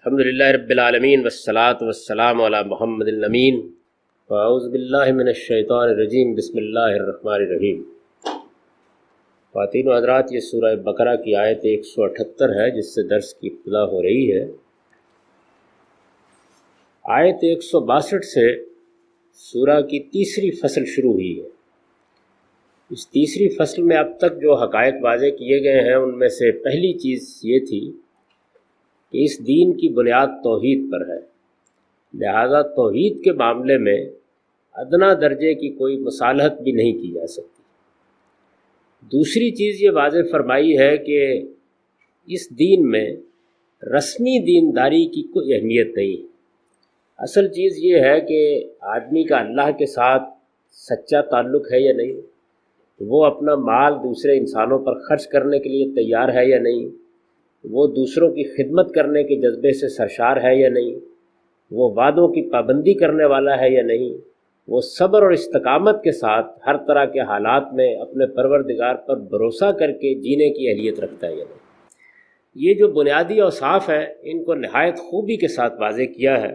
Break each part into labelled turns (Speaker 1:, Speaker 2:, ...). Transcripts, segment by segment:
Speaker 1: الحمدللہ رب العالمین والصلاة والسلام علی محمد الامین واعوذ باللہ من الشیطان الرجیم بسم اللہ الرحمن الرحیم۔ خواتین و حضرات، یہ سورہ بقرہ کی آیت 178 ہے جس سے درس کی ابتدا ہو رہی ہے۔ آیت 162 سے سورہ کی تیسری فصل شروع ہوئی ہے۔ اس تیسری فصل میں اب تک جو حقائق واضح کیے گئے ہیں ان میں سے پہلی چیز یہ تھی کہ اس دین کی بنیاد توحید پر ہے، لہذا توحید کے معاملے میں ادنا درجے کی کوئی مصالحت بھی نہیں کی جا سکتی۔ دوسری چیز یہ واضح فرمائی ہے کہ اس دین میں رسمی دینداری کی کوئی اہمیت نہیں ہے۔ اصل چیز یہ ہے کہ آدمی کا اللہ کے ساتھ سچا تعلق ہے یا نہیں، وہ اپنا مال دوسرے انسانوں پر خرچ کرنے کے لیے تیار ہے یا نہیں، وہ دوسروں کی خدمت کرنے کے جذبے سے سرشار ہے یا نہیں، وہ وعدوں کی پابندی کرنے والا ہے یا نہیں، وہ صبر اور استقامت کے ساتھ ہر طرح کے حالات میں اپنے پروردگار پر بھروسہ کر کے جینے کی اہلیت رکھتا ہے یا نہیں۔ یہ جو بنیادی اوصاف ہیں ان کو نہایت خوبی کے ساتھ واضح کیا ہے،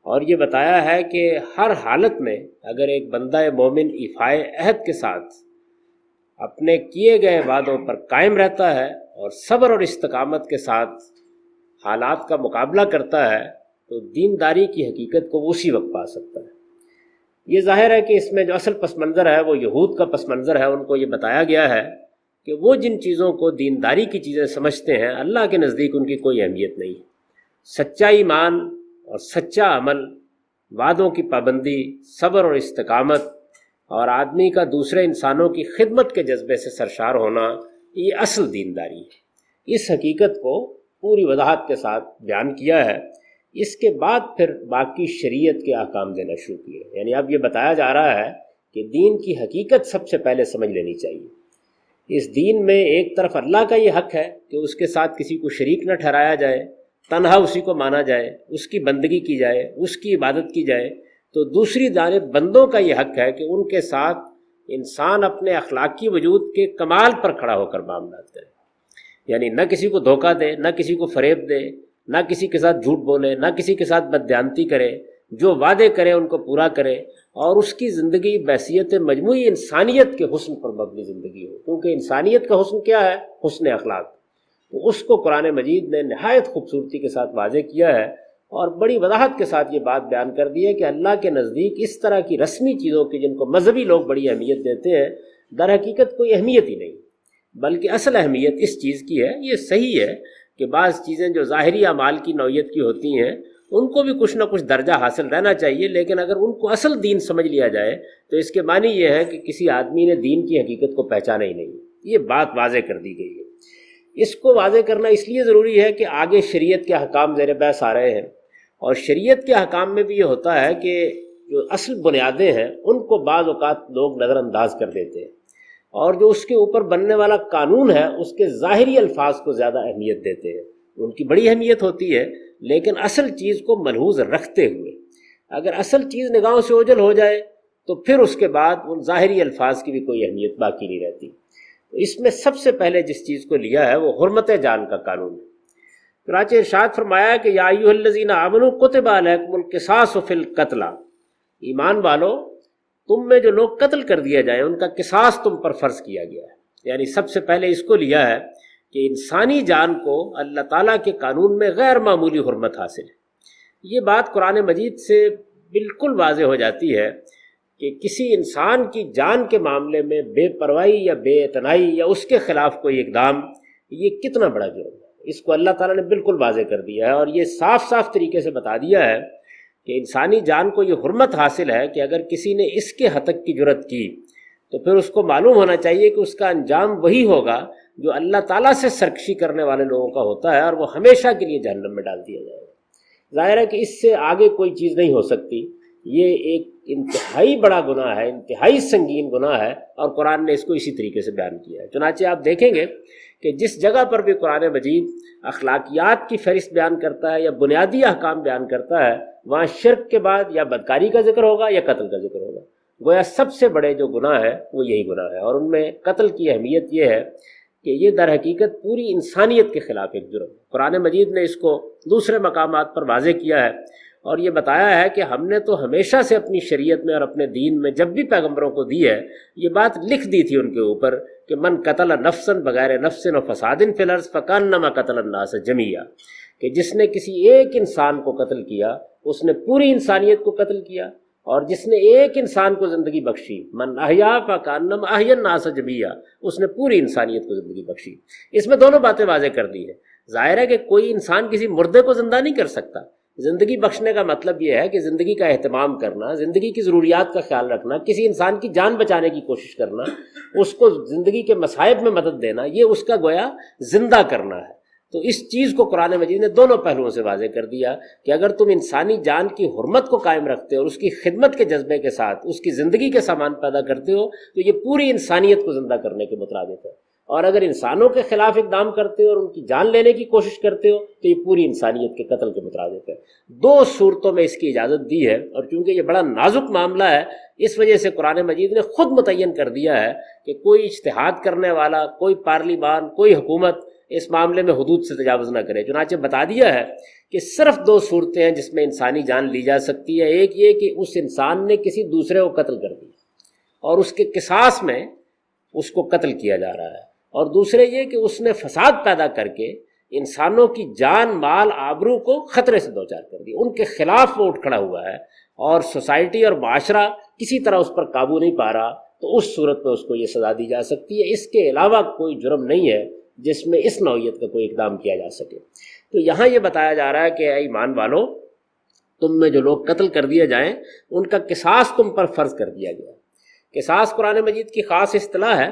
Speaker 1: اور یہ بتایا ہے کہ ہر حالت میں اگر ایک بندہ مومن ایفائے عہد کے ساتھ اپنے کیے گئے وعدوں پر قائم رہتا ہے اور صبر اور استقامت کے ساتھ حالات کا مقابلہ کرتا ہے تو دینداری کی حقیقت کو وہ اسی وقت پا سکتا ہے۔ یہ ظاہر ہے کہ اس میں جو اصل پس منظر ہے وہ یہود کا پس منظر ہے۔ ان کو یہ بتایا گیا ہے کہ وہ جن چیزوں کو دینداری کی چیزیں سمجھتے ہیں اللہ کے نزدیک ان کی کوئی اہمیت نہیں ہے۔ سچا ایمان اور سچا عمل، وعدوں کی پابندی، صبر اور استقامت، اور آدمی کا دوسرے انسانوں کی خدمت کے جذبے سے سرشار ہونا، یہ اصل دینداری ہے۔ اس حقیقت کو پوری وضاحت کے ساتھ بیان کیا ہے۔ اس کے بعد پھر باقی شریعت کے احکام دینا شروع کیے، یعنی اب یہ بتایا جا رہا ہے کہ دین کی حقیقت سب سے پہلے سمجھ لینی چاہیے۔ اس دین میں ایک طرف اللہ کا یہ حق ہے کہ اس کے ساتھ کسی کو شریک نہ ٹھہرایا جائے، تنہا اسی کو مانا جائے، اس کی بندگی کی جائے، اس کی عبادت کی جائے، تو دوسری جانب بندوں کا یہ حق ہے کہ ان کے ساتھ انسان اپنے اخلاقی وجود کے کمال پر کھڑا ہو کر معاملات کرے، یعنی نہ کسی کو دھوکہ دے، نہ کسی کو فریب دے، نہ کسی کے ساتھ جھوٹ بولے، نہ کسی کے ساتھ بددیانتی کرے، جو وعدے کرے ان کو پورا کرے، اور اس کی زندگی بحیثیت مجموعی انسانیت کے حسن پر مبنی زندگی ہو، کیونکہ انسانیت کا حسن کیا ہے؟ حسن اخلاق۔ تو اس کو قرآن مجید نے نہایت خوبصورتی کے ساتھ واضح کیا ہے، اور بڑی وضاحت کے ساتھ یہ بات بیان کر دی ہے کہ اللہ کے نزدیک اس طرح کی رسمی چیزوں کی جن کو مذہبی لوگ بڑی اہمیت دیتے ہیں، در حقیقت کوئی اہمیت ہی نہیں، بلکہ اصل اہمیت اس چیز کی ہے۔ یہ صحیح ہے کہ بعض چیزیں جو ظاہری اعمال کی نوعیت کی ہوتی ہیں ان کو بھی کچھ نہ کچھ درجہ حاصل رہنا چاہیے، لیکن اگر ان کو اصل دین سمجھ لیا جائے تو اس کے معنی یہ ہے کہ کسی آدمی نے دین کی حقیقت کو پہچانا ہی نہیں۔ یہ بات واضح کر دی گئی ہے۔ اس کو واضح کرنا اس لیے ضروری ہے کہ آگے شریعت کے احکام زیر بحث آ رہے ہیں، اور شریعت کے احکام میں بھی یہ ہوتا ہے کہ جو اصل بنیادیں ہیں ان کو بعض اوقات لوگ نظر انداز کر دیتے ہیں، اور جو اس کے اوپر بننے والا قانون ہے اس کے ظاہری الفاظ کو زیادہ اہمیت دیتے ہیں۔ ان کی بڑی اہمیت ہوتی ہے، لیکن اصل چیز کو ملحوظ رکھتے ہوئے اگر اصل چیز نگاہوں سے اوجھل ہو جائے تو پھر اس کے بعد ان ظاہری الفاظ کی بھی کوئی اہمیت باقی نہیں رہتی۔ اس میں سب سے پہلے جس چیز کو لیا ہے وہ حرمت جان کا قانون ہے۔ چنانچہ ارشاد فرمایا کہ یا ایھا الذین آمنوا کتب علیکم القصاص فی القتل، ایمان والو تم میں جو لوگ قتل کر دیا جائیں ان کا قصاص تم پر فرض کیا گیا ہے۔ یعنی سب سے پہلے اس کو لیا ہے کہ انسانی جان کو اللہ تعالیٰ کے قانون میں غیر معمولی حرمت حاصل ہے۔ یہ بات قرآن مجید سے بالکل واضح ہو جاتی ہے کہ کسی انسان کی جان کے معاملے میں بے پرواہی یا بے اعتنائی یا اس کے خلاف کوئی اقدام، یہ کتنا بڑا جرم ہے۔ اس کو اللہ تعالیٰ نے بالکل واضح کر دیا ہے، اور یہ صاف صاف طریقے سے بتا دیا ہے کہ انسانی جان کو یہ حرمت حاصل ہے کہ اگر کسی نے اس کے ہتک کی جرات کی تو پھر اس کو معلوم ہونا چاہیے کہ اس کا انجام وہی ہوگا جو اللہ تعالیٰ سے سرکشی کرنے والے لوگوں کا ہوتا ہے، اور وہ ہمیشہ کے لیے جہنم میں ڈال دیا جائے گا۔ ظاہر ہے کہ اس سے آگے کوئی چیز نہیں ہو سکتی۔ یہ ایک انتہائی بڑا گناہ ہے، انتہائی سنگین گناہ ہے، اور قرآن نے اس کو اسی طریقے سے بیان کیا ہے۔ چنانچہ آپ دیکھیں گے کہ جس جگہ پر بھی قرآن مجید اخلاقیات کی فہرست بیان کرتا ہے یا بنیادی احکام بیان کرتا ہے، وہاں شرک کے بعد یا بدکاری کا ذکر ہوگا یا قتل کا ذکر ہوگا۔ گویا سب سے بڑے جو گناہ ہے وہ یہی گناہ ہے، اور ان میں قتل کی اہمیت یہ ہے کہ یہ در حقیقت پوری انسانیت کے خلاف ایک جرم ہے۔ قرآن مجید نے اس کو دوسرے مقامات پر واضح کیا ہے اور یہ بتایا ہے کہ ہم نے تو ہمیشہ سے اپنی شریعت میں اور اپنے دین میں جب بھی پیغمبروں کو دی ہے یہ بات لکھ دی تھی ان کے اوپر کہ من قتل نفسا بغیر نفس و فساد فی الارض فکانما قتل الناس جمیعا، کہ جس نے کسی ایک انسان کو قتل کیا اس نے پوری انسانیت کو قتل کیا، اور جس نے ایک انسان کو زندگی بخشی من احیا فکانما احیا الناس جمیعا، اس نے پوری انسانیت کو زندگی بخشی۔ اس میں دونوں باتیں واضح کر دی ہیں۔ ظاہر ہے کہ کوئی انسان کسی مردے کو زندہ نہیں کر سکتا۔ زندگی بخشنے کا مطلب یہ ہے کہ زندگی کا اہتمام کرنا، زندگی کی ضروریات کا خیال رکھنا، کسی انسان کی جان بچانے کی کوشش کرنا، اس کو زندگی کے مصائب میں مدد دینا، یہ اس کا گویا زندہ کرنا ہے۔ تو اس چیز کو قرآن مجید نے دونوں پہلوؤں سے واضح کر دیا کہ اگر تم انسانی جان کی حرمت کو قائم رکھتے ہو اور اس کی خدمت کے جذبے کے ساتھ اس کی زندگی کے سامان پیدا کرتے ہو تو یہ پوری انسانیت کو زندہ کرنے کے مترادف ہے، اور اگر انسانوں کے خلاف اقدام کرتے ہو اور ان کی جان لینے کی کوشش کرتے ہو تو یہ پوری انسانیت کے قتل کے مترادف ہے۔ دو صورتوں میں اس کی اجازت دی ہے، اور چونکہ یہ بڑا نازک معاملہ ہے اس وجہ سے قرآن مجید نے خود متعین کر دیا ہے کہ کوئی اجتہاد کرنے والا، کوئی پارلیمان، کوئی حکومت اس معاملے میں حدود سے تجاوز نہ کرے۔ چنانچہ بتا دیا ہے کہ صرف دو صورتیں ہیں جس میں انسانی جان لی جا سکتی ہے، ایک یہ کہ اس انسان نے کسی دوسرے کو قتل کر دیا اور اس کے قصاص میں اس کو قتل کیا جا رہا ہے، اور دوسرے یہ کہ اس نے فساد پیدا کر کے انسانوں کی جان، مال، آبرو کو خطرے سے دوچار کر دیا، ان کے خلاف وہ اٹھ کھڑا ہوا ہے اور سوسائٹی اور معاشرہ کسی طرح اس پر قابو نہیں پا رہا، تو اس صورت میں اس کو یہ سزا دی جا سکتی ہے۔ اس کے علاوہ کوئی جرم نہیں ہے جس میں اس نوعیت کا کوئی اقدام کیا جا سکے۔ تو یہاں یہ بتایا جا رہا ہے کہ اے ایمان والو، تم میں جو لوگ قتل کر دیے جائیں ان کا قصاص تم پر فرض کر دیا گیا۔ قصاص قرآن مجید کی خاص اصطلاح ہے۔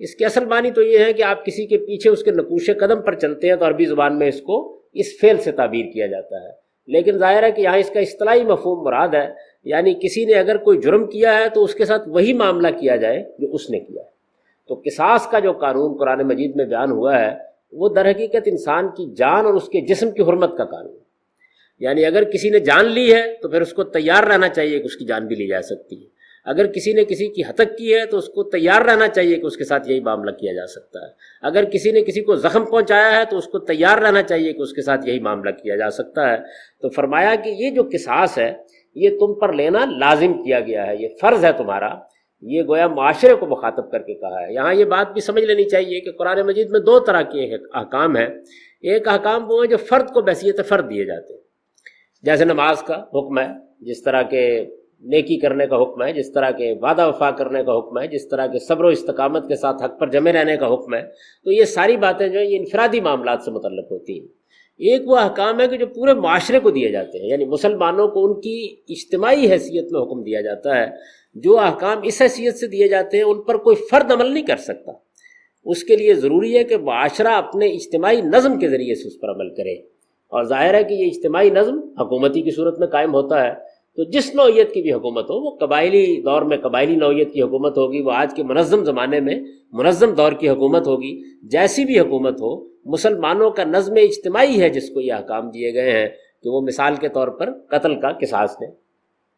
Speaker 1: اس کی اصل معنی تو یہ ہے کہ آپ کسی کے پیچھے اس کے نقوش قدم پر چلتے ہیں تو عربی زبان میں اس کو اس فعل سے تعبیر کیا جاتا ہے، لیکن ظاہر ہے کہ یہاں اس کا اصطلاحی مفہوم مراد ہے، یعنی کسی نے اگر کوئی جرم کیا ہے تو اس کے ساتھ وہی معاملہ کیا جائے جو اس نے کیا ہے۔ تو قصاص کا جو قانون قرآن مجید میں بیان ہوا ہے وہ در حقیقت انسان کی جان اور اس کے جسم کی حرمت کا قانون ہے، یعنی اگر کسی نے جان لی ہے تو پھر اس کو تیار رہنا چاہیے کہ اس کی جان بھی لی جا سکتی ہے، اگر کسی نے کسی کی ہتک کی ہے تو اس کو تیار رہنا چاہیے کہ اس کے ساتھ یہی معاملہ کیا جا سکتا ہے، اگر کسی نے کسی کو زخم پہنچایا ہے تو اس کو تیار رہنا چاہیے کہ اس کے ساتھ یہی معاملہ کیا جا سکتا ہے۔ تو فرمایا کہ یہ جو قصاص ہے یہ تم پر لینا لازم کیا گیا ہے، یہ فرض ہے تمہارا، یہ گویا معاشرے کو مخاطب کر کے کہا ہے۔ یہاں یہ بات بھی سمجھ لینی چاہیے کہ قرآن مجید میں دو طرح کے احکام ہیں۔ ایک احکام وہ ہیں جو فرد کو بحیثیت فرد دیے جاتے ہیں، جیسے نماز کا حکم ہے، جس طرح کے نیکی کرنے کا حکم ہے، جس طرح کے وعدہ وفا کرنے کا حکم ہے، جس طرح کے صبر و استقامت کے ساتھ حق پر جمے رہنے کا حکم ہے۔ تو یہ ساری باتیں جو ہیں یہ انفرادی معاملات سے متعلق ہوتی ہیں۔ ایک وہ احکام ہے کہ جو پورے معاشرے کو دیے جاتے ہیں، یعنی مسلمانوں کو ان کی اجتماعی حیثیت میں حکم دیا جاتا ہے۔ جو احکام اس حیثیت سے دیے جاتے ہیں ان پر کوئی فرد عمل نہیں کر سکتا، اس کے لیے ضروری ہے کہ معاشرہ اپنے اجتماعی نظم کے ذریعے سے اس پر عمل کرے، اور ظاہر ہے کہ یہ اجتماعی نظم حکومتی کی صورت میں قائم ہوتا ہے۔ تو جس نوعیت کی بھی حکومت ہو، وہ قبائلی دور میں قبائلی نوعیت کی حکومت ہوگی، وہ آج کے منظم زمانے میں منظم دور کی حکومت ہوگی، جیسی بھی حکومت ہو، مسلمانوں کا نظم اجتماعی ہے جس کو یہ احکام دیے گئے ہیں کہ وہ مثال کے طور پر قتل کا قصاص لیں،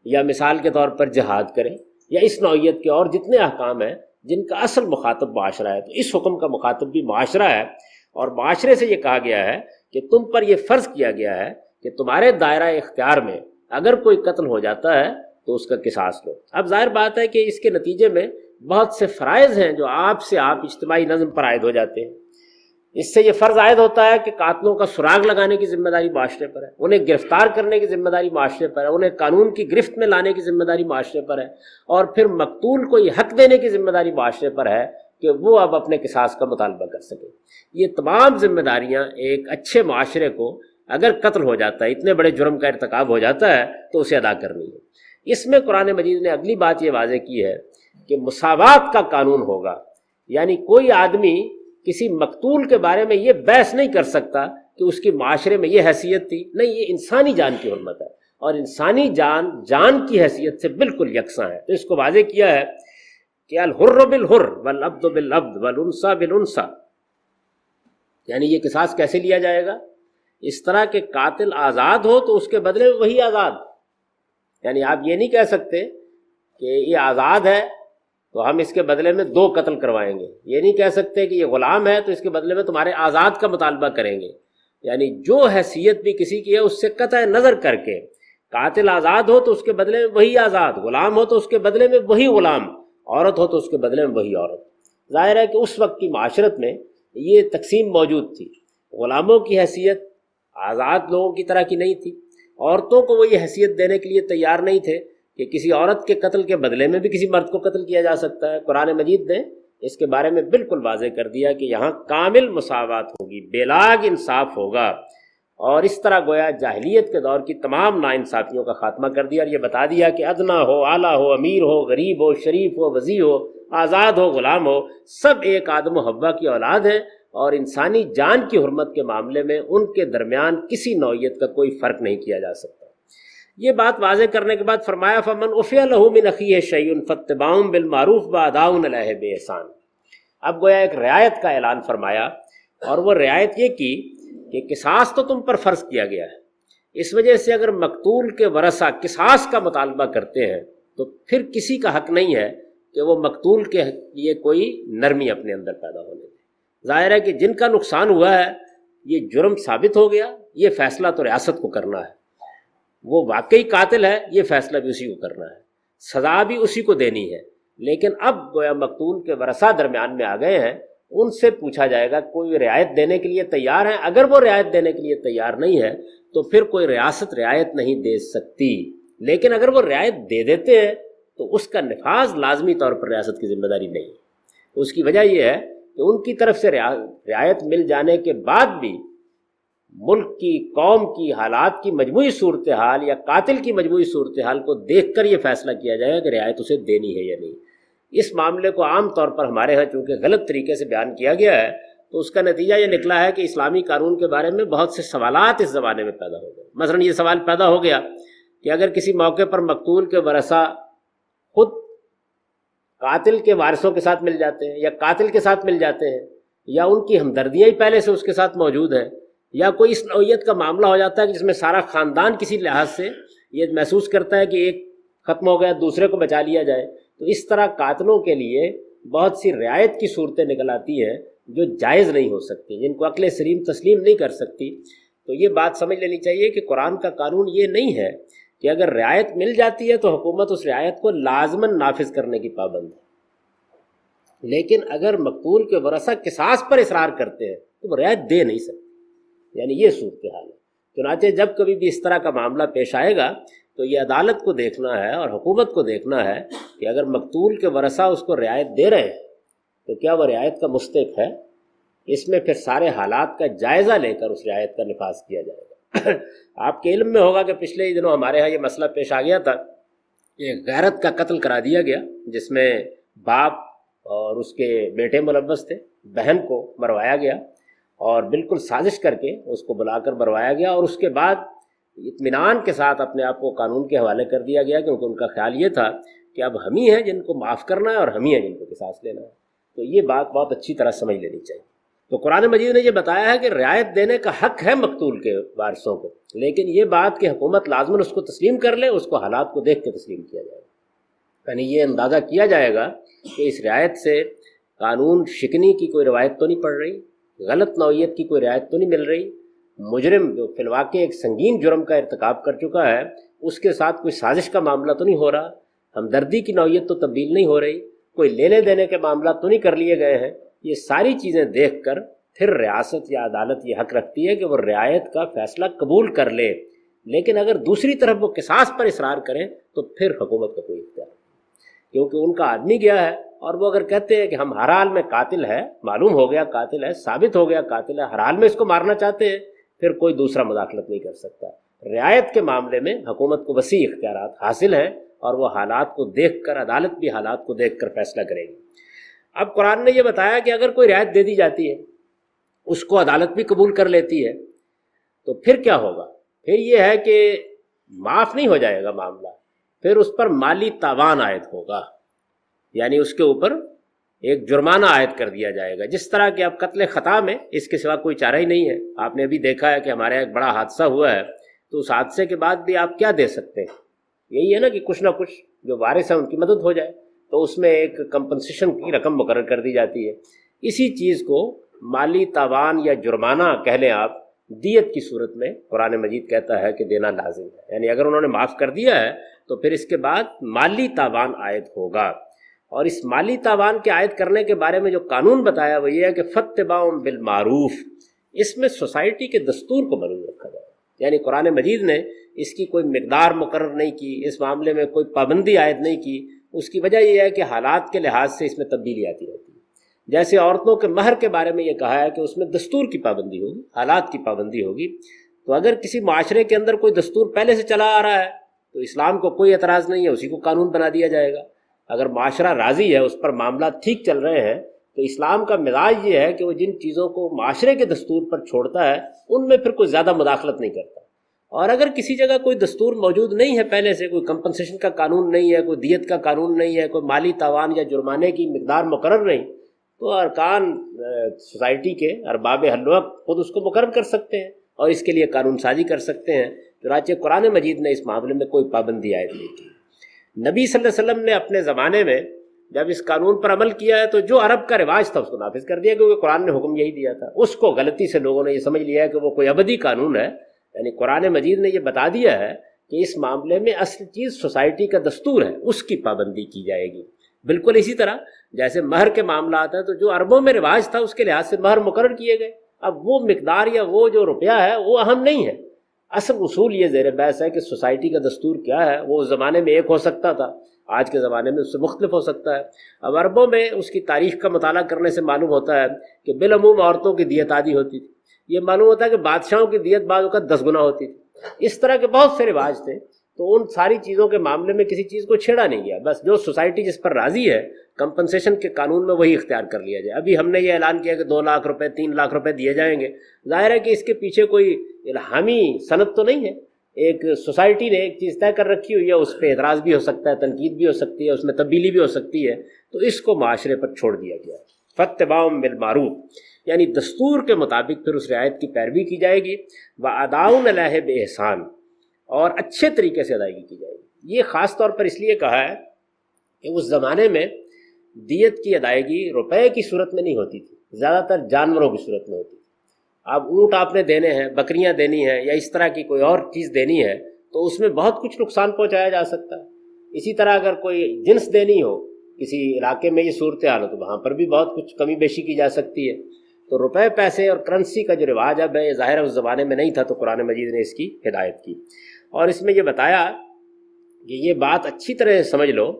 Speaker 1: یا مثال کے طور پر جہاد کریں، یا اس نوعیت کے اور جتنے احکام ہیں جن کا اصل مخاطب معاشرہ ہے۔ تو اس حکم کا مخاطب بھی معاشرہ ہے، اور معاشرے سے یہ کہا گیا ہے کہ تم پر یہ فرض کیا گیا ہے کہ تمہارے دائرہ اختیار میں اگر کوئی قتل ہو جاتا ہے تو اس کا قصاص لو۔ اب ظاہر بات ہے کہ اس کے نتیجے میں بہت سے فرائض ہیں جو آپ سے آپ اجتماعی نظم پر عائد ہو جاتے ہیں۔ اس سے یہ فرض عائد ہوتا ہے کہ قاتلوں کا سراغ لگانے کی ذمہ داری معاشرے پر ہے، انہیں گرفتار کرنے کی ذمہ داری معاشرے پر ہے، انہیں قانون کی گرفت میں لانے کی ذمہ داری معاشرے پر ہے، اور پھر مقتول کو یہ حق دینے کی ذمہ داری معاشرے پر ہے کہ وہ اب اپنے قصاص کا مطالبہ کر سکے۔ یہ تمام ذمہ داریاں ایک اچھے معاشرے کو اگر قتل ہو جاتا ہے، اتنے بڑے جرم کا ارتکاب ہو جاتا ہے، تو اسے ادا کرنی ہے۔ اس میں قرآن مجید نے اگلی بات یہ واضح کی ہے کہ مساوات کا قانون ہوگا، یعنی کوئی آدمی کسی مقتول کے بارے میں یہ بحث نہیں کر سکتا کہ اس کی معاشرے میں یہ حیثیت تھی، نہیں، یہ انسانی جان کی حرمت ہے، اور انسانی جان جان کی حیثیت سے بالکل یکساں ہے۔ تو اس کو واضح کیا ہے کہ الحر بالحر والعبد بالعبد والانثى بالانثى، یعنی یہ قصاص کیسے لیا جائے گا؟ اس طرح کہ قاتل آزاد ہو تو اس کے بدلے میں وہی آزاد، یعنی آپ یہ نہیں کہہ سکتے کہ یہ آزاد ہے تو ہم اس کے بدلے میں 2 قتل کروائیں گے، یہ نہیں کہہ سکتے کہ یہ غلام ہے تو اس کے بدلے میں تمہارے آزاد کا مطالبہ کریں گے، یعنی جو حیثیت بھی کسی کی ہے اس سے قطع نظر کر کے، قاتل آزاد ہو تو اس کے بدلے میں وہی آزاد، غلام ہو تو اس کے بدلے میں وہی غلام، عورت ہو تو اس کے بدلے میں وہی عورت۔ ظاہر ہے کہ اس وقت کی معاشرت میں یہ تقسیم موجود تھی، غلاموں کی حیثیت آزاد لوگوں کی طرح کی نہیں تھی، عورتوں کو وہ یہ حیثیت دینے کے لیے تیار نہیں تھے کہ کسی عورت کے قتل کے بدلے میں بھی کسی مرد کو قتل کیا جا سکتا ہے۔ قرآن مجید نے اس کے بارے میں بالکل واضح کر دیا کہ یہاں کامل مساوات ہوگی، بیلاگ انصاف ہوگا، اور اس طرح گویا جاہلیت کے دور کی تمام ناانصافیوں کا خاتمہ کر دیا، اور یہ بتا دیا کہ ادنا ہو، اعلیٰ ہو، امیر ہو، غریب ہو، شریف ہو، وضیع ہو، آزاد ہو، غلام ہو، سب ایک آدم و حوا کی اولاد ہیں، اور انسانی جان کی حرمت کے معاملے میں ان کے درمیان کسی نوعیت کا کوئی فرق نہیں کیا جا سکتا۔ یہ بات واضح کرنے کے بعد فرمایا فمن عفی لہ من اخیہ شیء فاتباع بالمعروف واداء الیہ باحسان۔ اب گویا ایک رعایت کا اعلان فرمایا، اور وہ رعایت یہ کی کہ قصاص تو تم پر فرض کیا گیا ہے، اس وجہ سے اگر مقتول کے ورثہ قصاص کا مطالبہ کرتے ہیں تو پھر کسی کا حق نہیں ہے کہ وہ مقتول کے لیے کوئی نرمی اپنے اندر پیدا ہونے دے۔ ظاہر ہے کہ جن کا نقصان ہوا ہے یہ جرم ثابت ہو گیا، یہ فیصلہ تو ریاست کو کرنا ہے، وہ واقعی قاتل ہے یہ فیصلہ بھی اسی کو کرنا ہے، سزا بھی اسی کو دینی ہے۔ لیکن اب گویا مقتول کے ورثہ درمیان میں آ گئے ہیں، ان سے پوچھا جائے گا کوئی رعایت دینے کے لیے تیار ہے؟ اگر وہ رعایت دینے کے لیے تیار نہیں ہے تو پھر کوئی ریاست رعایت نہیں دے سکتی، لیکن اگر وہ رعایت دے دیتے ہیں تو اس کا نفاذ لازمی طور پر ریاست کی ذمہ داری نہیں ہے۔ اس کی وجہ یہ ہے کہ ان کی طرف سے رعایت مل جانے کے بعد بھی ملک کی، قوم کی حالات کی مجموعی صورتحال یا قاتل کی مجموعی صورتحال کو دیکھ کر یہ فیصلہ کیا جائے گا کہ رعایت اسے دینی ہے یا نہیں۔ اس معاملے کو عام طور پر ہمارے ہاں چونکہ غلط طریقے سے بیان کیا گیا ہے تو اس کا نتیجہ یہ نکلا ہے کہ اسلامی قانون کے بارے میں بہت سے سوالات اس زمانے میں پیدا ہو گئے۔ مثلا یہ سوال پیدا ہو گیا کہ اگر کسی موقع پر مقتول کے ورثہ خود قاتل کے وارثوں کے ساتھ مل جاتے ہیں یا قاتل کے ساتھ مل جاتے ہیں، یا ان کی ہمدردیاں ہی پہلے سے اس کے ساتھ موجود ہیں، یا کوئی اس نوعیت کا معاملہ ہو جاتا ہے کہ جس میں سارا خاندان کسی لحاظ سے یہ محسوس کرتا ہے کہ ایک ختم ہو گیا دوسرے کو بچا لیا جائے، تو اس طرح قاتلوں کے لیے بہت سی رعایت کی صورتیں نکل آتی ہیں جو جائز نہیں ہو سکتی، جن کو عقل سلیم تسلیم نہیں کر سکتی۔ تو یہ بات سمجھ لینی چاہیے کہ قرآن کا قانون یہ نہیں ہے کہ اگر رعایت مل جاتی ہے تو حکومت اس رعایت کو لازماً نافذ کرنے کی پابند ہے، لیکن اگر مقتول کے ورثہ قصاص پر اصرار کرتے ہیں تو وہ رعایت دے نہیں سکتی، یعنی یہ صورتحال ہے۔ چنانچہ جب کبھی بھی اس طرح کا معاملہ پیش آئے گا تو یہ عدالت کو دیکھنا ہے اور حکومت کو دیکھنا ہے کہ اگر مقتول کے ورثہ اس کو رعایت دے رہے ہیں تو کیا وہ رعایت کا مستحق ہے، اس میں پھر سارے حالات کا جائزہ لے کر اس رعایت کا نفاذ کیا جائے گا۔ آپ کے علم میں ہوگا کہ پچھلے ہی دنوں ہمارے ہاں یہ مسئلہ پیش آ گیا تھا، ایک غیرت کا قتل کرا دیا گیا جس میں باپ اور اس کے بیٹے ملوث تھے، بہن کو مروایا گیا اور بالکل سازش کر کے اس کو بلا کر مروایا گیا، اور اس کے بعد اطمینان کے ساتھ اپنے آپ کو قانون کے حوالے کر دیا گیا، کیونکہ ان کا خیال یہ تھا کہ اب ہم ہی ہیں جن کو معاف کرنا ہے اور ہم ہی ہیں جن کو قصاص لینا ہے۔ تو یہ بات بہت اچھی طرح سمجھ لینی چاہیے۔ تو قرآن مجید نے یہ بتایا ہے کہ رعایت دینے کا حق ہے مقتول کے وارثوں کو، لیکن یہ بات کہ حکومت لازماً اس کو تسلیم کر لے، اس کو حالات کو دیکھ کے تسلیم کیا جائے گا، یعنی یہ اندازہ کیا جائے گا کہ اس رعایت سے قانون شکنی کی کوئی روایت تو نہیں پڑ رہی، غلط نوعیت کی کوئی رعایت تو نہیں مل رہی، مجرم جو فی الواقع ایک سنگین جرم کا ارتکاب کر چکا ہے اس کے ساتھ کوئی سازش کا معاملہ تو نہیں ہو رہا، ہمدردی کی نوعیت تو تبدیل نہیں ہو رہی، کوئی لینے دینے کے معاملات تو نہیں کر لیے گئے ہیں۔ یہ ساری چیزیں دیکھ کر پھر ریاست یا عدالت یہ حق رکھتی ہے کہ وہ رعایت کا فیصلہ قبول کر لے، لیکن اگر دوسری طرف وہ قصاص پر اصرار کریں تو پھر حکومت کا کوئی اختیار نہیں، کیونکہ ان کا آدمی گیا ہے، اور وہ اگر کہتے ہیں کہ ہم ہر حال میں قاتل ہے، معلوم ہو گیا قاتل ہے، ثابت ہو گیا قاتل ہے، ہر حال میں اس کو مارنا چاہتے ہیں، پھر کوئی دوسرا مداخلت نہیں کر سکتا۔ رعایت کے معاملے میں حکومت کو وسیع اختیارات حاصل ہیں، اور وہ حالات کو دیکھ کر، عدالت بھی حالات کو دیکھ کر فیصلہ کرے گی۔ اب قرآن نے یہ بتایا کہ اگر کوئی رعایت دے دی جاتی ہے، اس کو عدالت بھی قبول کر لیتی ہے، تو پھر کیا ہوگا؟ پھر یہ ہے کہ معاف نہیں ہو جائے گا معاملہ، پھر اس پر مالی تاوان عائد ہوگا، یعنی اس کے اوپر ایک جرمانہ عائد کر دیا جائے گا، جس طرح کہ اب قتل خطا میں اس کے سوا کوئی چارہ ہی نہیں ہے۔ آپ نے ابھی دیکھا ہے کہ ہمارے ایک بڑا حادثہ ہوا ہے، تو اس حادثے کے بعد بھی آپ کیا دے سکتے ہیں؟ یہی ہے نا کہ کچھ نہ کچھ جو وارث ہیں ان کی مدد ہو جائے، تو اس میں ایک کمپنسیشن کی رقم مقرر کر دی جاتی ہے۔ اسی چیز کو مالی تاوان یا جرمانہ کہہ لیں آپ، دیت کی صورت میں قرآن مجید کہتا ہے کہ دینا لازم ہے، یعنی اگر انہوں نے معاف کر دیا ہے تو پھر اس کے بعد مالی تاوان عائد ہوگا۔ اور اس مالی تاوان کے عائد کرنے کے بارے میں جو قانون بتایا وہ یہ ہے کہ فاتباع بالمعروف، اس میں سوسائٹی کے دستور کو ملحوظ رکھا جائے، یعنی قرآن مجید نے اس کی کوئی مقدار مقرر نہیں کی، اس معاملے میں کوئی پابندی عائد نہیں کی۔ اس کی وجہ یہ ہے کہ حالات کے لحاظ سے اس میں تبدیلی آتی رہتی ہے۔ جیسے عورتوں کے مہر کے بارے میں یہ کہا ہے کہ اس میں دستور کی پابندی ہوگی، حالات کی پابندی ہوگی، تو اگر کسی معاشرے کے اندر کوئی دستور پہلے سے چلا آ رہا ہے تو اسلام کو کوئی اعتراض نہیں ہے، اسی کو قانون بنا دیا جائے گا۔ اگر معاشرہ راضی ہے، اس پر معاملات ٹھیک چل رہے ہیں، تو اسلام کا مزاج یہ ہے کہ وہ جن چیزوں کو معاشرے کے دستور پر چھوڑتا ہے ان میں پھر کوئی زیادہ مداخلت نہیں کرتا۔ اور اگر کسی جگہ کوئی دستور موجود نہیں ہے، پہلے سے کوئی کمپنسیشن کا قانون نہیں ہے، کوئی دیت کا قانون نہیں ہے، کوئی مالی تاوان یا جرمانے کی مقدار مقرر نہیں، تو ارکان سوسائٹی کے ارباب حل و عقد خود اس کو مقرر کر سکتے ہیں اور اس کے لیے قانون سازی کر سکتے ہیں۔ چنانچہ قرآن مجید نے اس معاملے میں کوئی پابندی عائد نہیں کی۔ نبی صلی اللہ علیہ وسلم نے اپنے زمانے میں جب اس قانون پر عمل کیا ہے تو جو عرب کا رواج تھا اس کو نافذ کر دیا، کیونکہ قرآن نے حکم یہی دیا تھا۔ اس کو غلطی سے لوگوں نے یہ سمجھ لیا ہے کہ وہ کوئی ابدی قانون ہے، یعنی قرآن مجید نے یہ بتا دیا ہے کہ اس معاملے میں اصل چیز سوسائٹی کا دستور ہے، اس کی پابندی کی جائے گی۔ بالکل اسی طرح جیسے مہر کے معاملات ہیں تو جو عربوں میں رواج تھا اس کے لحاظ سے مہر مقرر کیے گئے، اب وہ مقدار یا وہ جو روپیہ ہے وہ اہم نہیں ہے۔ اصل اصول یہ زیر بحث ہے کہ سوسائٹی کا دستور کیا ہے۔ وہ اس زمانے میں ایک ہو سکتا تھا، آج کے زمانے میں اس سے مختلف ہو سکتا ہے۔ اب عربوں میں اس کی تاریخ کا مطالعہ کرنے سے معلوم ہوتا ہے کہ بالعموم عورتوں کی دیت عادی ہوتی تھی۔ یہ معلوم ہوتا ہے کہ بادشاہوں کی دیت بعض اوقات 10 گنا ہوتی تھی۔ اس طرح کے بہت سے رواج تھے، تو ان ساری چیزوں کے معاملے میں کسی چیز کو چھیڑا نہیں گیا، بس جو سوسائٹی جس پر راضی ہے کمپنسیشن کے قانون میں وہی اختیار کر لیا جائے۔ ابھی ہم نے یہ اعلان کیا کہ 2 لاکھ روپے 3 لاکھ روپے دیے جائیں گے، ظاہر ہے کہ اس کے پیچھے کوئی الہامی سند تو نہیں ہے، ایک سوسائٹی نے ایک چیز طے کر رکھی ہوئی ہے، اس پہ اعتراض بھی ہو سکتا ہے، تنقید بھی ہو سکتی ہے، اس میں تبدیلی بھی ہو سکتی ہے، تو اس کو معاشرے پر چھوڑ دیا گیا۔ فاتباع بالمعروف، یعنی دستور کے مطابق پھر اس رعایت کی پیروی کی جائے گی، وَأَدَاءٌ عَلَيْهِ بِإِحْسَان، اور اچھے طریقے سے ادائیگی کی جائے گی۔ یہ خاص طور پر اس لیے کہا ہے کہ اس زمانے میں دیت کی ادائیگی روپے کی صورت میں نہیں ہوتی تھی، زیادہ تر جانوروں کی صورت میں ہوتی تھی۔ اب اونٹ آپ نے دینے ہیں، بکریاں دینی ہیں، یا اس طرح کی کوئی اور چیز دینی ہے تو اس میں بہت کچھ نقصان پہنچایا جا سکتا ہے۔ اسی طرح اگر کوئی جنس دینی ہو، کسی علاقے میں یہ صورتحال ہو تو وہاں پر بھی بہت کچھ کمی بیشی کی جا سکتی ہے۔ تو روپے پیسے اور کرنسی کا جو رواج اب ہے ظاہر ہے اس زمانے میں نہیں تھا، تو قرآن مجید نے اس کی ہدایت کی اور اس میں یہ بتایا کہ یہ بات اچھی طرح سمجھ لو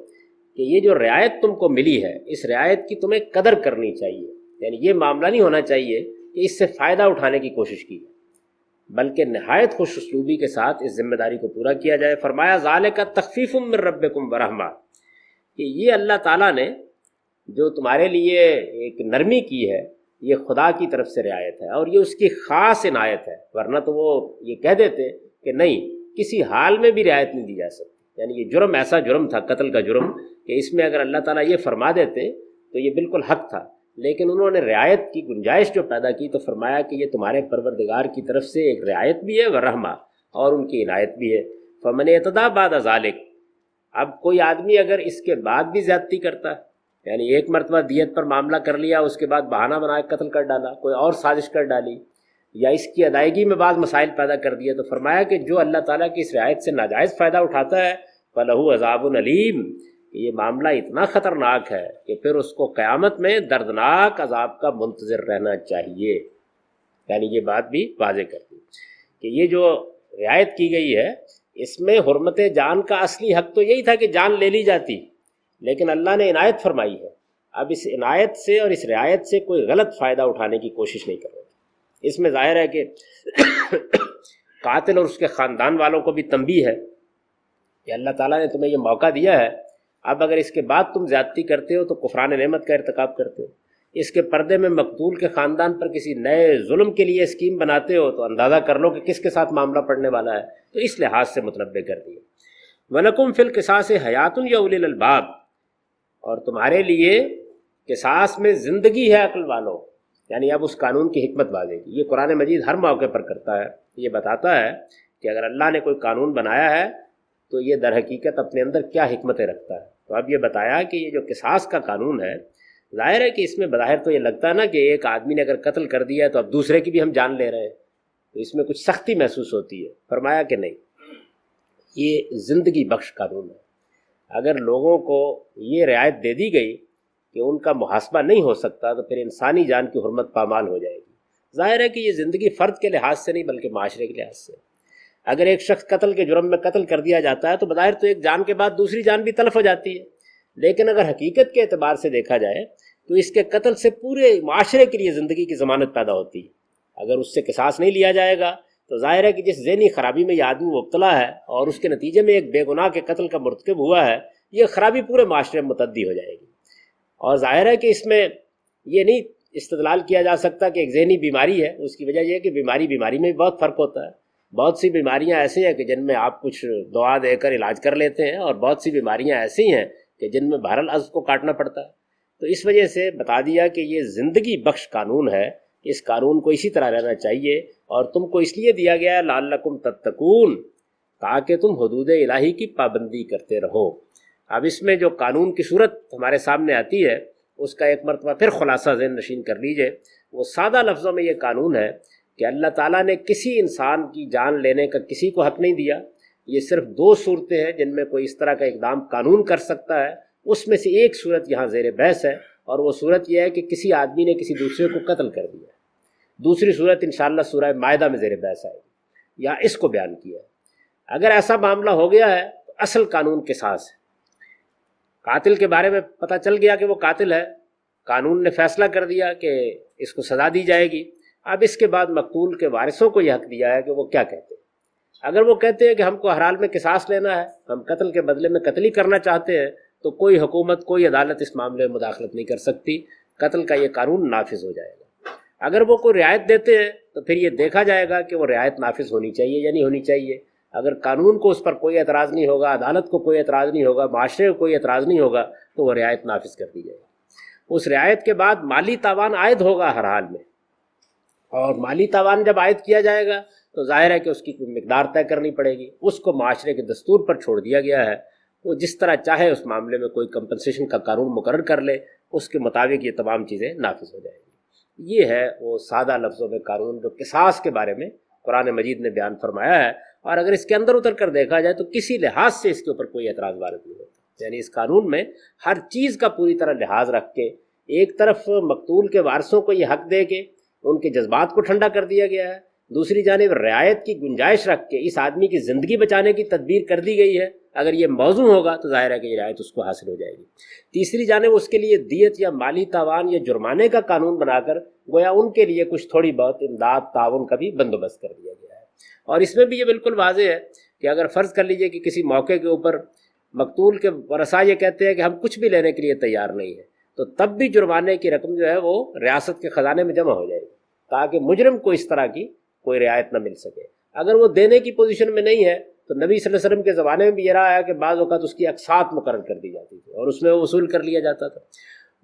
Speaker 1: کہ یہ جو رعایت تم کو ملی ہے اس رعایت کی تمہیں قدر کرنی چاہیے، یعنی یہ معاملہ نہیں ہونا چاہیے کہ اس سے فائدہ اٹھانے کی کوشش کی، بلکہ نہایت خوش اسلوبی کے ساتھ اس ذمہ داری کو پورا کیا جائے۔ فرمایا ذالک تخفیف من ربکم ورحمہ، کہ یہ اللہ تعالیٰ نے جو تمہارے لیے ایک نرمی کی ہے یہ خدا کی طرف سے رعایت ہے اور یہ اس کی خاص عنایت ہے، ورنہ تو وہ یہ کہہ دیتے کہ نہیں کسی حال میں بھی رعایت نہیں دی جا سکتی۔ یعنی یہ جرم ایسا جرم تھا، قتل کا جرم، کہ اس میں اگر اللہ تعالیٰ یہ فرما دیتے تو یہ بالکل حق تھا، لیکن انہوں نے رعایت کی گنجائش جو پیدا کی تو فرمایا کہ یہ تمہارے پروردگار کی طرف سے ایک رعایت بھی ہے ورحمہ، اور ان کی عنایت بھی ہے۔ فمن اعتدی بعد ذلک، اب کوئی آدمی اگر اس کے بعد بھی زیادتی کرتا ہے، یعنی ایک مرتبہ دیت پر معاملہ کر لیا، اس کے بعد بہانہ بنا کے قتل کر ڈالا، کوئی اور سازش کر ڈالی، یا اس کی ادائیگی میں بعض مسائل پیدا کر دیے، تو فرمایا کہ جو اللہ تعالیٰ کی اس رعایت سے ناجائز فائدہ اٹھاتا ہے فَلَهُ عَذَابٌ عَلِيمٌ، یہ معاملہ اتنا خطرناک ہے کہ پھر اس کو قیامت میں دردناک عذاب کا منتظر رہنا چاہیے۔ یعنی یہ بات بھی واضح کر دی کہ یہ جو رعایت کی گئی ہے اس میں حرمت جان کا اصلی حق تو یہی تھا کہ جان لے لی جاتی، لیکن اللہ نے عنایت فرمائی ہے، اب اس عنایت سے اور اس رعایت سے کوئی غلط فائدہ اٹھانے کی کوشش نہیں کرے گی۔ اس میں ظاہر ہے کہ قاتل اور اس کے خاندان والوں کو بھی تنبیہ ہے کہ اللہ تعالیٰ نے تمہیں یہ موقع دیا ہے، اب اگر اس کے بعد تم زیادتی کرتے ہو تو کفران نعمت کا ارتکاب کرتے ہو، اس کے پردے میں مقتول کے خاندان پر کسی نئے ظلم کے لیے اسکیم بناتے ہو تو اندازہ کر لو کہ کس کے ساتھ معاملہ پڑنے والا ہے، تو اس لحاظ سے متنبہ کر دیا۔ وَلَكُمْ فِي الْقِصَاصِ حَيَاتٌ يَا أُولِي الْأَلْبَابِ، اور تمہارے لیے قصاص میں زندگی ہے عقل والوں، یعنی اب اس قانون کی حکمت واضح کی۔ یہ قرآن مجید ہر موقع پر کرتا ہے، یہ بتاتا ہے کہ اگر اللہ نے کوئی قانون بنایا ہے تو یہ در حقیقت اپنے اندر کیا حکمتیں رکھتا ہے۔ تو اب یہ بتایا کہ یہ جو قصاص کا قانون ہے، ظاہر ہے کہ اس میں بظاہر تو یہ لگتا ہے نا کہ ایک آدمی نے اگر قتل کر دیا ہے تو اب دوسرے کی بھی ہم جان لے رہے ہیں، تو اس میں کچھ سختی محسوس ہوتی ہے۔ فرمایا کہ نہیں، یہ زندگی بخش قانون ہے۔ اگر لوگوں کو یہ رعایت دے دی گئی کہ ان کا محاسبہ نہیں ہو سکتا تو پھر انسانی جان کی حرمت پامال ہو جائے گی۔ ظاہر ہے کہ یہ زندگی فرد کے لحاظ سے نہیں بلکہ معاشرے کے لحاظ سے۔ اگر ایک شخص قتل کے جرم میں قتل کر دیا جاتا ہے تو بظاہر تو ایک جان کے بعد دوسری جان بھی تلف ہو جاتی ہے، لیکن اگر حقیقت کے اعتبار سے دیکھا جائے تو اس کے قتل سے پورے معاشرے کے لیے زندگی کی ضمانت پیدا ہوتی ہے۔ اگر اس سے قصاص نہیں لیا جائے گا تو ظاہر ہے کہ جس ذہنی خرابی میں یہ آدمی مبتلا ہے اور اس کے نتیجے میں ایک بے گناہ کے قتل کا مرتکب ہوا ہے، یہ خرابی پورے معاشرے میں متعدی ہو جائے گی۔ اور ظاہر ہے کہ اس میں یہ نہیں استدلال کیا جا سکتا کہ ایک ذہنی بیماری ہے، اس کی وجہ یہ ہے کہ بیماری میں بھی بہت فرق ہوتا ہے۔ بہت سی بیماریاں ایسی ہیں کہ جن میں آپ کچھ دوا دے کر علاج کر لیتے ہیں، اور بہت سی بیماریاں ایسی ہیں کہ جن میں بہرحال عضو کو کاٹنا پڑتا ہے۔ تو اس وجہ سے بتا دیا کہ یہ زندگی بخش قانون ہے، اس قانون کو اسی طرح رہنا چاہیے، اور تم کو اس لیے دیا گیا ہے لعلکم تتقون، تاکہ تم حدود الہی کی پابندی کرتے رہو۔ اب اس میں جو قانون کی صورت ہمارے سامنے آتی ہے اس کا ایک مرتبہ پھر خلاصہ ذہن نشین کر لیجئے۔ وہ سادہ لفظوں میں یہ قانون ہے کہ اللہ تعالیٰ نے کسی انسان کی جان لینے کا کسی کو حق نہیں دیا۔ یہ صرف دو صورتیں ہیں جن میں کوئی اس طرح کا اقدام قانون کر سکتا ہے، اس میں سے ایک صورت یہاں زیر بحث ہے، اور وہ صورت یہ ہے کہ کسی آدمی نے کسی دوسرے کو قتل کر دیا ہے۔ دوسری صورت انشاءاللہ سورہ مائدہ میں زیر بحث آئے گی، یہاں اس کو بیان کیا ہے۔ اگر ایسا معاملہ ہو گیا ہے تو اصل قانون قصاص ہے۔ قاتل کے بارے میں پتہ چل گیا کہ وہ قاتل ہے، قانون نے فیصلہ کر دیا کہ اس کو سزا دی جائے گی۔ اب اس کے بعد مقتول کے وارثوں کو یہ حق دیا ہے کہ وہ کیا کہتے ہیں۔ اگر وہ کہتے ہیں کہ ہم کو ہر حال میں قصاص لینا ہے، ہم قتل کے بدلے میں قتل ہی کرنا چاہتے ہیں، تو کوئی حکومت، کوئی عدالت اس معاملے میں مداخلت نہیں کر سکتی، قتل کا یہ قانون نافذ ہو جائے گا۔ اگر وہ کوئی رعایت دیتے ہیں تو پھر یہ دیکھا جائے گا کہ وہ رعایت نافذ ہونی چاہیے یا نہیں ہونی چاہیے۔ اگر قانون کو اس پر کوئی اعتراض نہیں ہوگا، عدالت کو کوئی اعتراض نہیں ہوگا، معاشرے کو کوئی اعتراض نہیں ہوگا، تو وہ رعایت نافذ کر دی جائے گی۔ اس رعایت کے بعد مالی تاوان عائد ہوگا ہر حال میں، اور مالی تاوان جب عائد کیا جائے گا تو ظاہر ہے کہ اس کی کوئی مقدار طے کرنی پڑے گی۔ اس کو معاشرے کے دستور پر چھوڑ دیا گیا ہے، وہ جس طرح چاہے اس معاملے میں کوئی کمپنسیشن کا قانون مقرر کر لے، اس کے مطابق یہ تمام چیزیں نافذ ہو جائیں گی۔ یہ ہے وہ سادہ لفظوں میں قانون جو قصاص کے بارے میں قرآن مجید نے بیان فرمایا ہے، اور اگر اس کے اندر اتر کر دیکھا جائے تو کسی لحاظ سے اس کے اوپر کوئی اعتراض وارد نہیں ہوتا۔ یعنی اس قانون میں ہر چیز کا پوری طرح لحاظ رکھ کے ایک طرف مقتول کے وارثوں کو یہ حق دے کے ان کے جذبات کو ٹھنڈا کر دیا گیا ہے، دوسری جانب رعایت کی گنجائش رکھ کے اس آدمی کی زندگی بچانے کی تدبیر کر دی گئی ہے۔ اگر یہ موضوع ہوگا تو ظاہر ہے کہ یہ رعایت اس کو حاصل ہو جائے گی۔ تیسری جانب اس کے لیے دیت یا مالی تاوان یا جرمانے کا قانون بنا کر گویا ان کے لیے کچھ تھوڑی بہت امداد تعاون کا بھی بندوبست کر دیا گیا ہے۔ اور اس میں بھی یہ بالکل واضح ہے کہ اگر فرض کر لیجئے کہ کسی موقع کے اوپر مقتول کے ورثاء یہ کہتے ہیں کہ ہم کچھ بھی لینے کے لیے تیار نہیں ہیں، تو تب بھی جرمانے کی رقم جو ہے وہ ریاست کے خزانے میں جمع ہو جائے گی، تاکہ مجرم کو اس طرح کی کوئی رعایت نہ مل سکے۔ اگر وہ دینے کی پوزیشن میں نہیں ہے تو نبی صلی اللہ علیہ وسلم کے زمانے میں بھی یہ رہا ہے کہ بعض اوقات اس کی اقساط مقرر کر دی جاتی تھی اور اس میں وہ وصول کر لیا جاتا تھا۔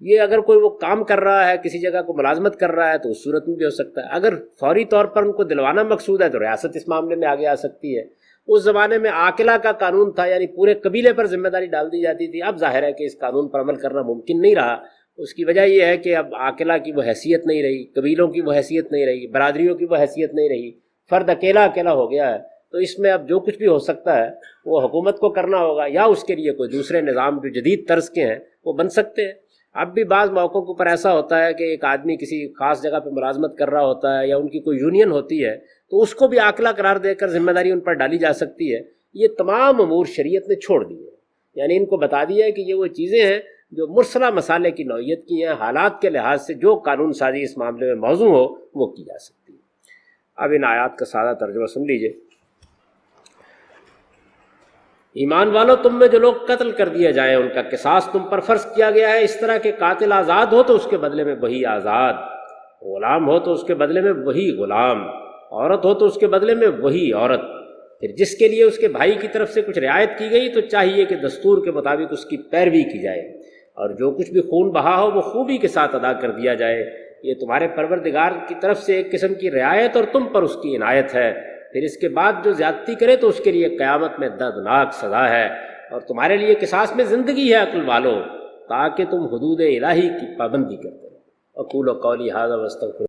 Speaker 1: یہ اگر کوئی وہ کام کر رہا ہے، کسی جگہ کو ملازمت کر رہا ہے، تو اس صورت میں بھی ہو سکتا ہے۔ اگر فوری طور پر ان کو دلوانا مقصود ہے تو ریاست اس معاملے میں آگے آ سکتی ہے۔ اس زمانے میں عاقلہ کا قانون تھا، یعنی پورے قبیلے پر ذمہ داری ڈال دی جاتی تھی۔ اب ظاہر ہے کہ اس قانون پر عمل کرنا ممکن نہیں رہا۔ اس کی وجہ یہ ہے کہ اب عاقلہ کی وہ حیثیت نہیں رہی، قبیلوں کی وہ حیثیت نہیں رہی، برادریوں کی وہ حیثیت نہیں رہی، فرد اکیلا اکیلا ہو گیا ہے۔ تو اس میں اب جو کچھ بھی ہو سکتا ہے وہ حکومت کو کرنا ہوگا، یا اس کے لیے کوئی دوسرے نظام جو جدید طرز کے ہیں وہ بن سکتے ہیں۔ اب بھی بعض موقعوں کے اوپر ایسا ہوتا ہے کہ ایک آدمی کسی خاص جگہ پہ ملازمت کر رہا ہوتا ہے، یا ان کی کوئی یونین ہوتی ہے، تو اس کو بھی عاقلہ قرار دے کر ذمہ داری ان پر ڈالی جا سکتی ہے۔ یہ تمام امور شریعت نے چھوڑ دی ہے، یعنی ان کو بتا دیا ہے کہ یہ وہ چیزیں ہیں جو مرسلہ مسالے کی نوعیت کی ہیں، حالات کے لحاظ سے جو قانون سازی اس معاملے میں موضوع ہو وہ کی جا سکتی ہے۔ اب ان آیات کا سادہ ترجمہ سن لیجئے۔ ایمان والو، تم میں جو لوگ قتل کر دیے جائیں ان کا قصاص تم پر فرض کیا گیا ہے، اس طرح کہ قاتل آزاد ہو تو اس کے بدلے میں وہی آزاد، غلام ہو تو اس کے بدلے میں وہی غلام، عورت ہو تو اس کے بدلے میں وہی عورت۔ پھر جس کے لیے اس کے بھائی کی طرف سے کچھ رعایت کی گئی تو چاہیے کہ دستور کے مطابق اس کی پیروی کی جائے، اور جو کچھ بھی خون بہا ہو وہ خوبی کے ساتھ ادا کر دیا جائے۔ یہ تمہارے پروردگار کی طرف سے ایک قسم کی رعایت اور تم پر اس کی عنایت ہے۔ پھر اس کے بعد جو زیادتی کرے تو اس کے لیے قیامت میں دردناک سزا ہے، اور تمہارے لیے قصاص میں زندگی ہے عقل والو، تاکہ تم حدود الہی کی پابندی کرتے رہو۔ اقول قولی ھذا واستغفر